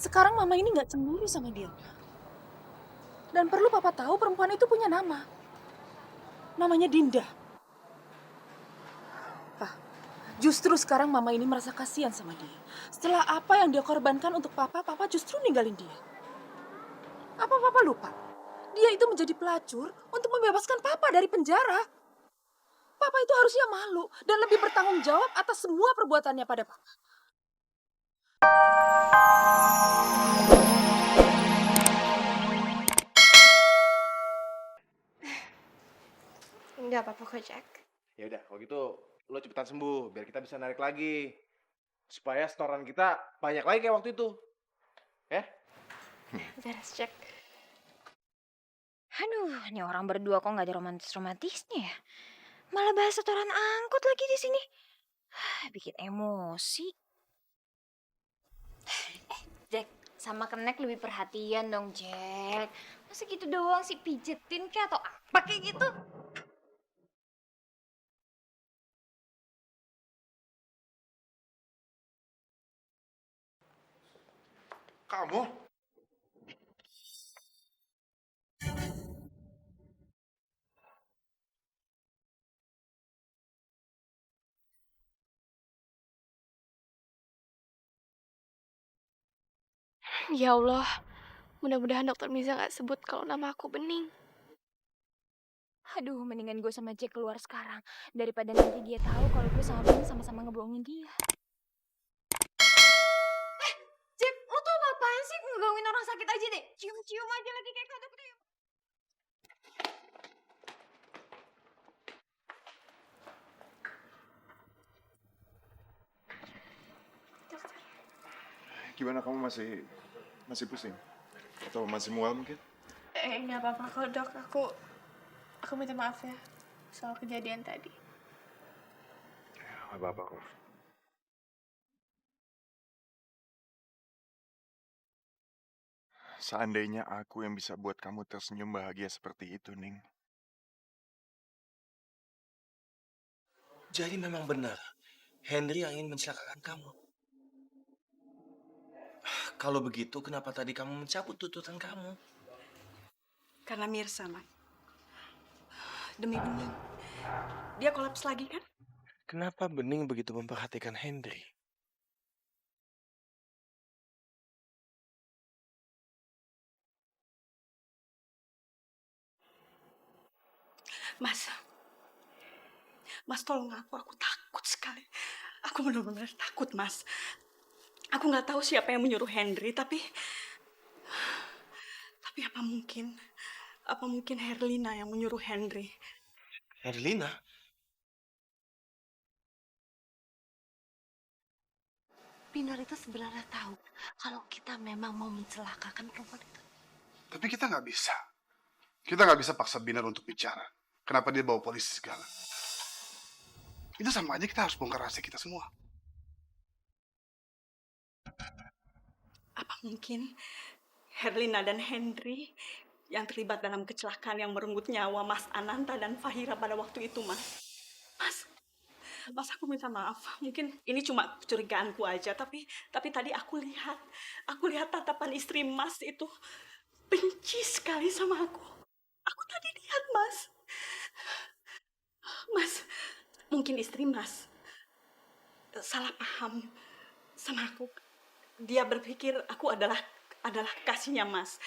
Sekarang mama ini nggak cemburu sama dia. Dan perlu papa tahu perempuan itu punya nama. Namanya Dinda. Pak, justru sekarang mama ini merasa kasihan sama dia. Setelah apa yang dia korbankan untuk papa, papa justru ninggalin dia. Apa papa lupa? Dia itu menjadi pelacur untuk membebaskan papa dari penjara. Papa itu harusnya malu dan lebih bertanggung jawab atas semua perbuatannya pada papa. Enggak apa-apa kok, Jack. Ya udah, kalau gitu lo cepetan sembuh biar kita bisa narik lagi. Supaya setoran kita banyak lagi kayak waktu itu. Ya? Beres, Jack. Aduh, ini orang berdua kok nggak ada romantis-romantisnya ya? Malah bahas setoran angkot lagi di sini. Bikin emosi. Jack, sama Kenek lebih perhatian dong, Jack. Masa gitu doang sih, pijetin kayak atau apa kayak gitu? Kamu? Ya Allah, mudah-mudahan dokter Miza nggak sebut kalau nama aku Bening. Aduh, mendingan gue sama Jack keluar sekarang. Daripada nanti dia tahu kalau gue sama Bening sama-sama ngebohongin dia. Jack, lo tuh apaan sih? Ngegangguin orang sakit aja deh. Cium-cium aja lagi kayak kodok tuh. Gimana kamu masih pusing? Atau masih mual mungkin? Nggak apa-apa kok dok, aku minta maaf ya soal kejadian tadi. Gak apa-apa kok. Seandainya aku yang bisa buat kamu tersenyum bahagia seperti itu, Ning. Jadi memang benar, Henry yang ingin mencelakakan kamu. Kalau begitu, kenapa tadi kamu mencabut tuntutan kamu? Karena Mirsa, Mak. Demi Bening. Dia kolaps lagi kan? Kenapa Bening begitu memperhatikan Henry? Mas. Mas tolong aku takut sekali. Aku benar-benar takut, Mas. Aku nggak tahu siapa yang menyuruh Henry, tapi apa mungkin Herlina yang menyuruh Henry? Herlina? Pinar itu sebenarnya tahu kalau kita memang mau mencelakakan perempuan itu. Tapi kita nggak bisa. Kita nggak bisa paksa Binar untuk bicara. Kenapa dia bawa polisi segala? Itu sama aja kita harus bongkar rahasia kita semua. Apa mungkin Herlina dan Henry yang terlibat dalam kecelakaan yang merenggut nyawa Mas Ananta dan Fahira pada waktu itu, Mas? Mas, aku minta maaf. Mungkin ini cuma kecurigaanku aja, tapi tadi aku lihat tatapan istri Mas itu benci sekali sama aku. Aku tadi lihat, Mas. Mas, mungkin istri Mas salah paham sama aku. Dia berpikir aku adalah kasihnya Mas.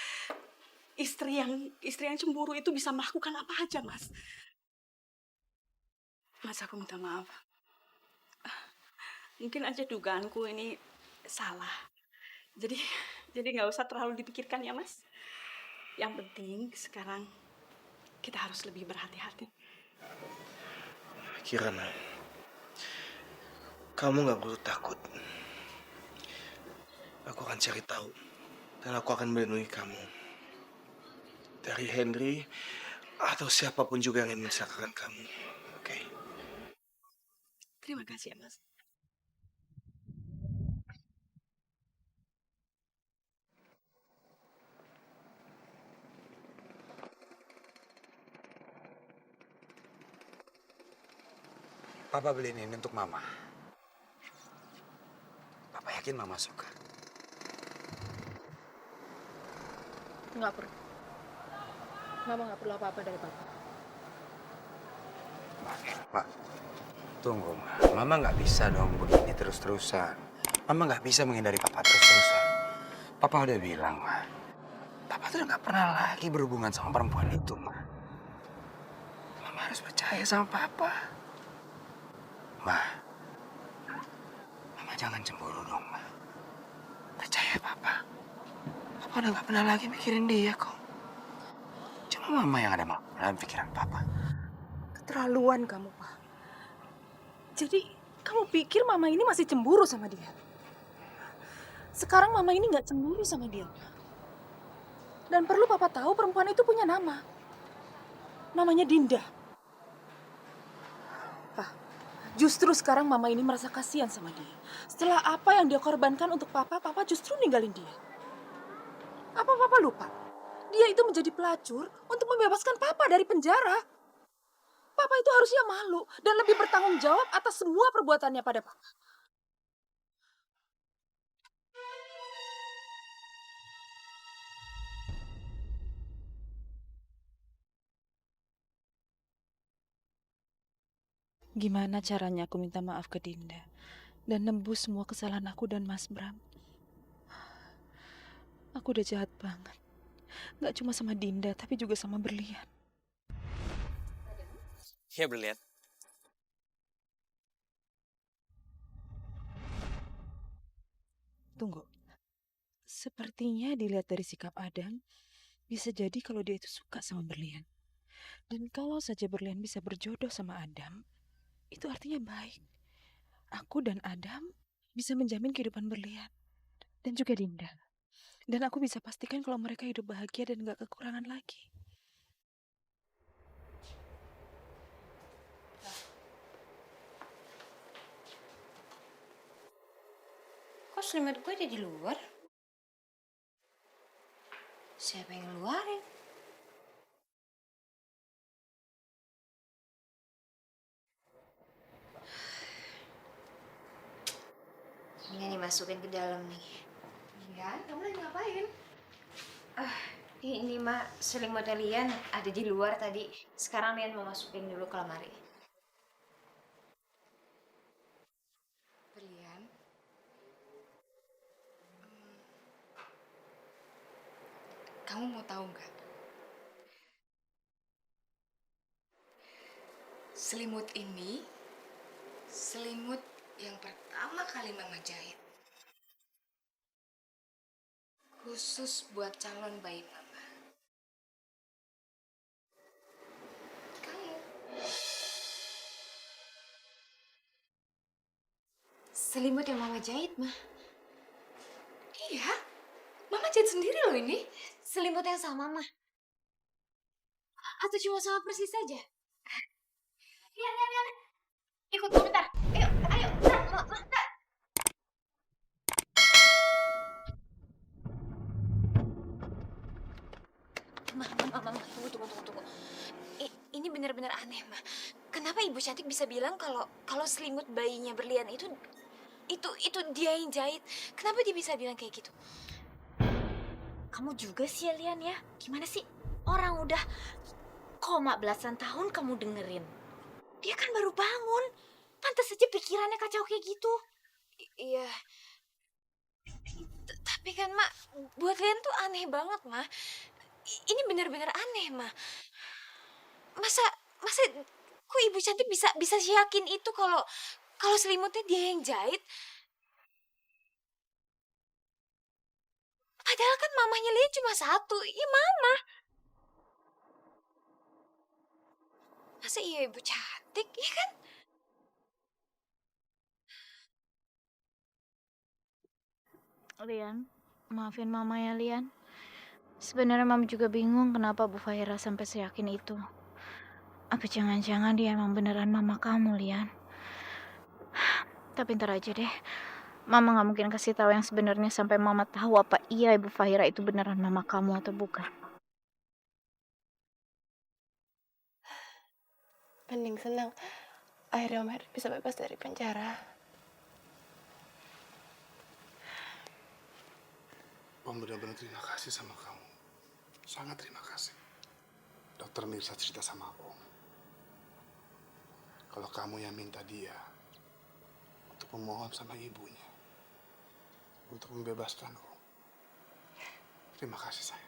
Istri yang cemburu itu bisa melakukan apa aja, Mas. Mas, aku minta maaf. Mungkin aja dugaanku ini salah. Jadi nggak usah terlalu dipikirkan ya, Mas. Yang penting sekarang kita harus lebih berhati-hati. Kirana, kamu gak perlu takut. Aku akan cari tahu. Dan aku akan melindungi kamu. Dari Henry atau siapapun juga yang ingin mencelakakan kamu. Oke? Terima kasih ya, Mas. Papa beliin ini untuk Mama. Papa yakin Mama suka. Nggak perlu. Mama nggak perlu apa-apa dari papa. Ma, tunggu, Ma. Mama nggak bisa dong begini terus-terusan. Mama nggak bisa menghindari Papa terus-terusan. Papa udah bilang, Ma. Papa tuh udah nggak pernah lagi berhubungan sama perempuan itu, Ma. Mama harus percaya sama Papa. Ma, Mama jangan cemburu dong, Ma. Percaya Papa. Papa udah nggak pernah lagi mikirin dia kok. Cuma Mama yang ada dalam pikiran Papa. Keterlaluan kamu, Pak. Jadi, kamu pikir Mama ini masih cemburu sama dia? Sekarang Mama ini nggak cemburu sama dia. Dan perlu Papa tahu perempuan itu punya nama. Namanya Dinda. Pak, justru sekarang Mama ini merasa kasihan sama dia. Setelah apa yang dia korbankan untuk Papa, Papa justru ninggalin dia. Apa Papa lupa? Dia itu menjadi pelacur untuk membebaskan Papa dari penjara. Papa itu harusnya malu dan lebih bertanggung jawab atas semua perbuatannya pada Papa. Gimana caranya aku minta maaf ke Dinda dan nembus semua kesalahan aku dan Mas Bram? Aku udah jahat banget. Gak cuma sama Dinda, tapi juga sama Berlian. Ya, Berlian. Tunggu. Sepertinya dilihat dari sikap Adam, bisa jadi kalau dia itu suka sama Berlian. Dan kalau saja Berlian bisa berjodoh sama Adam, itu artinya baik. Aku dan Adam bisa menjamin kehidupan Berlian. Dan juga Dinda. Dan aku bisa pastikan kalau mereka hidup bahagia dan gak kekurangan lagi. Kok selimut gue ada di luar? Siapa yang ngeluarin? Ini dimasukin ke dalam nih. Iya, kamu lagi ngapain? Ini Mak, selimutnya Lian ada di luar tadi. Sekarang Lian mau masukin dulu ke lemari. Berlian. Kamu mau tahu nggak? Selimut ini, selimut yang pertama kali Mama jahit. Khusus buat calon bayi Mama. Kamu. Selimut yang Mama jahit, Mah. Iya, Mama jahit sendiri loh ini. Selimut yang sama, Mah. Atau cuma sama persis saja? Lian. Ikut gue bentar. Ayo. Mah, tunggu. Ini benar-benar aneh, Mah. Kenapa Ibu Cantik bisa bilang kalau selimut bayinya Berlian itu dia yang jahit? Kenapa dia bisa bilang kayak gitu? Kamu juga sih, Lian ya. Gimana sih? Orang udah koma belasan tahun kamu dengerin. Dia kan baru bangun. Pantas saja pikirannya kacau kayak gitu. Iya. Tapi kan, Mak, buat Lian tuh aneh banget, Mak. Ini benar-benar aneh, Mak. Masa kok Ibu Cantik bisa yakin itu kalau selimutnya dia yang jahit? Padahal kan mamanya Lian cuma satu, ya Mama. Masa iya Ibu Cantik, ya kan? Lian, maafin Mama ya, Lian. Sebenarnya Mama juga bingung kenapa Bu Fahira sampai seyakin itu. Apa jangan-jangan dia emang beneran mama kamu, Lian? Tapi ntar aja deh. Mama gak mungkin kasih tahu yang sebenarnya sampai Mama tahu apa iya Ibu Fahira itu beneran mama kamu atau bukan. Mending senang. Akhirnya Om Henry bisa bebas dari penjara. Om benar-benar terima kasih sama kamu. Sangat terima kasih. Dokter Mirza cerita sama Om. Kalau kamu yang minta dia untuk memohon sama ibunya untuk membebaskan Om. Terima kasih sayang.